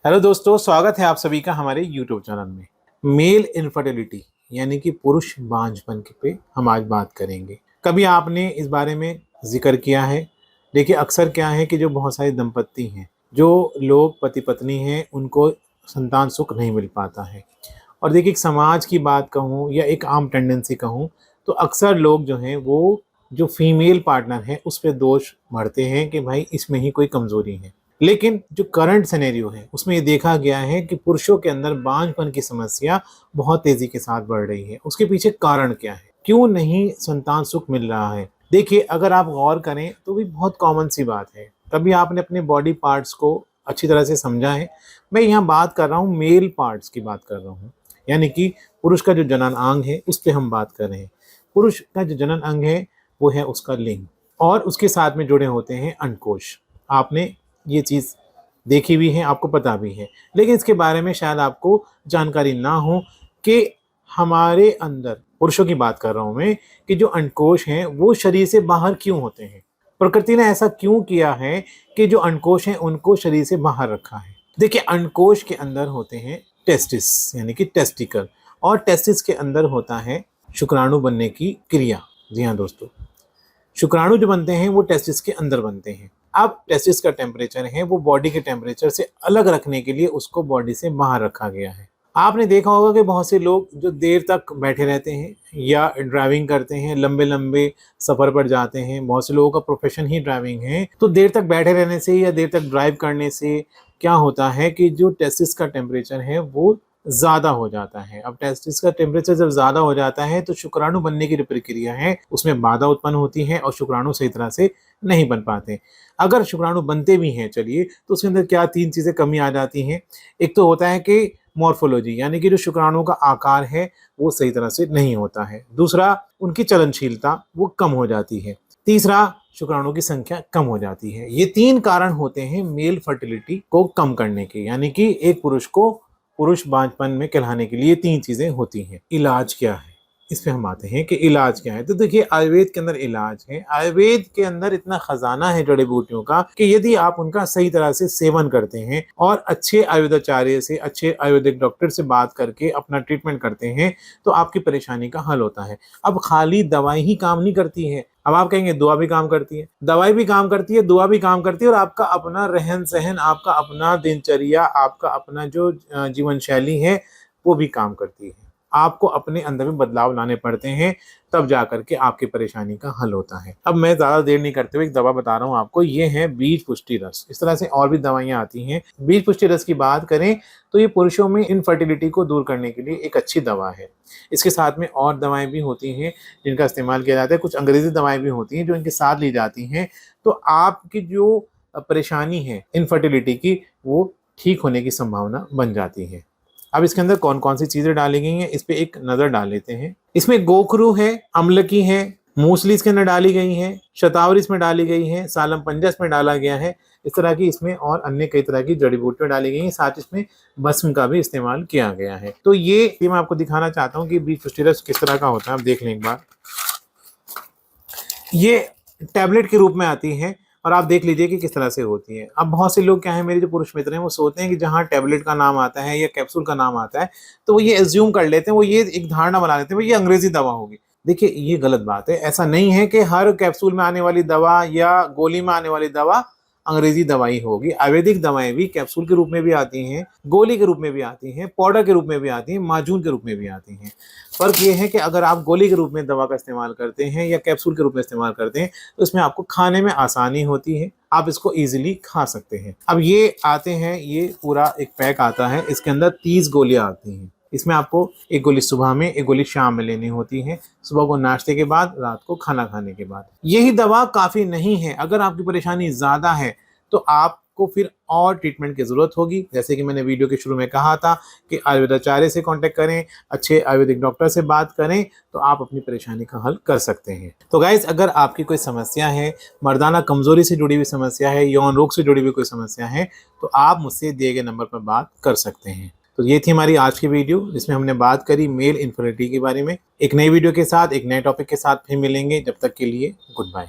Hello दोस्तों, स्वागत है आप सभी का हमारे यूट्यूब चैनल में। मेल इनफर्टिलिटी यानी कि पुरुष बांझपन पे हम आज बात करेंगे। कभी आपने इस बारे में जिक्र किया है? देखिए, अक्सर क्या है कि जो बहुत सारे दंपत्ति हैं, जो लोग पति पत्नी हैं, उनको संतान सुख नहीं मिल पाता है। और देखिए, एक समाज की बात कहूँ या एक आम टेंडेंसी कहूँ तो अक्सर लोग जो हैं वो जो फीमेल पार्टनर है उस पर दोष मढ़ते हैं कि भाई इसमें ही कोई कमजोरी है। लेकिन जो करंट सिनेरियो है उसमें ये देखा गया है कि पुरुषों के अंदर बांझपन की समस्या बहुत तेजी के साथ बढ़ रही है। उसके पीछे कारण क्या है, क्यों नहीं संतान सुख मिल रहा है? देखिए, अगर आप गौर करें तो भी बहुत कॉमन सी बात है। कभी आपने अपने बॉडी पार्ट्स को अच्छी तरह से समझा है? मैं यहाँ बात कर रहा हूँ, मेल पार्ट्स की बात कर रहा हूँ, यानी कि पुरुष का जो जनन अंग है उस पर हम बात कर रहे हैं। पुरुष का जो जनन अंग है वो है उसका लिंग, और उसके साथ में जुड़े होते हैं अंडकोश। आपने ये चीज़ देखी भी है, आपको पता भी है, लेकिन इसके बारे में शायद आपको जानकारी ना हो कि हमारे अंदर, पुरुषों की बात कर रहा हूँ मैं, कि जो अंडकोश हैं वो शरीर से बाहर क्यों होते हैं। प्रकृति ने ऐसा क्यों किया है कि जो अंडकोश हैं उनको शरीर से बाहर रखा है? देखिए, अंडकोश के अंदर होते हैं टेस्टिस यानी कि टेस्टिकल, और टेस्टिस के अंदर होता है शुक्राणु बनने की क्रिया। जी हाँ दोस्तों, शुक्राणु जो बनते हैं वो टेस्टिस के अंदर बनते हैं। अब टेस्टिस का टेम्परेचर है वो बॉडी के टेम्परेचर से अलग रखने के लिए उसको बॉडी से बाहर रखा गया है। आपने देखा होगा कि बहुत से लोग जो देर तक बैठे रहते हैं या ड्राइविंग करते हैं, लंबे लंबे सफ़र पर जाते हैं, बहुत से लोगों का प्रोफेशन ही ड्राइविंग है, तो देर तक बैठे रहने से या देर तक ड्राइव करने से क्या होता है कि जो टेस्टिस का टेम्परेचर है वो ज़्यादा हो जाता है। अब टेस्टिस का टेम्परेचर जब ज़्यादा हो जाता है तो शुक्राणु बनने की जो प्रक्रिया है उसमें बाधा उत्पन्न होती है और शुक्राणु सही तरह से नहीं बन पाते। अगर शुक्राणु बनते भी हैं, चलिए, तो उसके अंदर क्या 3 चीज़ें कमी आ जाती हैं। एक तो होता है कि मॉर्फोलॉजी, यानी कि जो शुक्राणु का आकार है वो सही तरह से नहीं होता है। दूसरा, उनकी चलनशीलता वो कम हो जाती है। तीसरा, शुक्राणु की संख्या कम हो जाती है। ये 3 कारण होते हैं मेल फर्टिलिटी को कम करने के, यानी कि एक पुरुष को पुरुष बांझपन में कहलाने के लिए 3 चीजें होती हैं। इलाज क्या है, इस पे हम आते हैं कि इलाज क्या है। तो देखिए, आयुर्वेद के अंदर इलाज है। आयुर्वेद के अंदर इतना खजाना है जड़ी बूटियों का कि यदि आप उनका सही तरह से सेवन करते हैं और अच्छे आयुर्वेदाचार्य से, अच्छे आयुर्वेदिक डॉक्टर से बात करके अपना ट्रीटमेंट करते हैं तो आपकी परेशानी का हल होता है। अब खाली दवाई ही काम नहीं करती है। अब आप कहेंगे दुआ भी काम करती है, दवाई भी काम करती है, दुआ भी काम करती है, और आपका अपना रहन सहन, आपका अपना दिनचर्या, आपका अपना जो जीवन शैली है वो भी काम करती है। आपको अपने अंदर में बदलाव लाने पड़ते हैं, तब जाकर के आपकी परेशानी का हल होता है। अब मैं ज़्यादा देर नहीं करते हुए एक दवा बता रहा हूँ आपको, ये है बीज पुष्टि रस। इस तरह से और भी दवाइयाँ आती हैं। बीज पुष्टि रस की बात करें तो ये पुरुषों में इनफर्टिलिटी को दूर करने के लिए एक अच्छी दवा है। इसके साथ में और दवाएं भी होती हैं जिनका इस्तेमाल किया जाता है। कुछ अंग्रेजी दवाएं भी होती हैं जो इनके साथ ली जाती हैं, तो आपकी जो परेशानी है इनफर्टिलिटी की वो ठीक होने की संभावना बन जाती है। अब इसके अंदर कौन कौन सी चीजें डाली गई हैं इस पे एक नजर डाल लेते हैं। इसमें गोखरू है, अम्लकी है, मूसली इसके अंदर डाली गई है, शतावरी इसमें डाली गई है, सालम पंजा इसमें डाला गया है। इस तरह की इसमें और अन्य कई तरह की जड़ी बूटियां डाली गई हैं। साथ इसमें भस्म का भी इस्तेमाल किया गया है। तो ये मैं आपको दिखाना चाहता हूँ कि बीज पुष्टि रस किस तरह का होता है। आप देख लें एक बार। ये टैबलेट के रूप में आती है और आप देख लीजिए कि किस तरह से होती है। अब बहुत से लोग क्या है, मेरे जो पुरुष मित्र हैं, वो सोचते हैं कि जहाँ टैबलेट का नाम आता है या कैप्सूल का नाम आता है तो वो ये एज्यूम कर लेते हैं, वो ये एक धारणा बना लेते हैं ये अंग्रेजी दवा होगी। देखिए, ये गलत बात है। ऐसा नहीं है कि हर कैप्सूल में आने वाली दवा या गोली में आने वाली दवा अंग्रेजी दवाई होगी। आयुर्वेदिक दवाएं भी कैप्सूल के रूप में भी आती हैं, गोली के रूप में भी आती हैं, पाउडर के रूप में भी आती हैं, माजून के रूप में भी आती हैं। फर्क ये है कि अगर आप गोली के रूप में दवा का इस्तेमाल करते हैं या कैप्सूल के रूप में इस्तेमाल करते हैं तो इसमें आपको खाने में आसानी होती है, आप इसको इजीली खा सकते हैं। अब ये आते हैं, ये पूरा एक पैक आता है, इसके अंदर 30 गोलियां आती हैं। इसमें आपको एक गोली सुबह में, एक गोली शाम में लेनी होती है। सुबह को नाश्ते के बाद, रात को खाना खाने के बाद। यही दवा काफ़ी नहीं है। अगर आपकी परेशानी ज़्यादा है तो आपको फिर और ट्रीटमेंट की ज़रूरत होगी। जैसे कि मैंने वीडियो के शुरू में कहा था कि आयुर्वेदाचार्य से कांटेक्ट करें, अच्छे आयुर्वेदिक डॉक्टर से बात करें, तो आप अपनी परेशानी का हल कर सकते हैं। तो गाइस, अगर आपकी कोई समस्या है, मर्दाना कमज़ोरी से जुड़ी हुई समस्या है, यौन रोग से जुड़ी हुई कोई समस्या है, तो आप मुझसे दिए गए नंबर पर बात कर सकते हैं। तो ये थी हमारी आज की वीडियो जिसमें हमने बात करी मेल इनफर्टिलिटी के बारे में। एक नई वीडियो के साथ, एक नए टॉपिक के साथ फिर मिलेंगे। जब तक के लिए गुड बाय।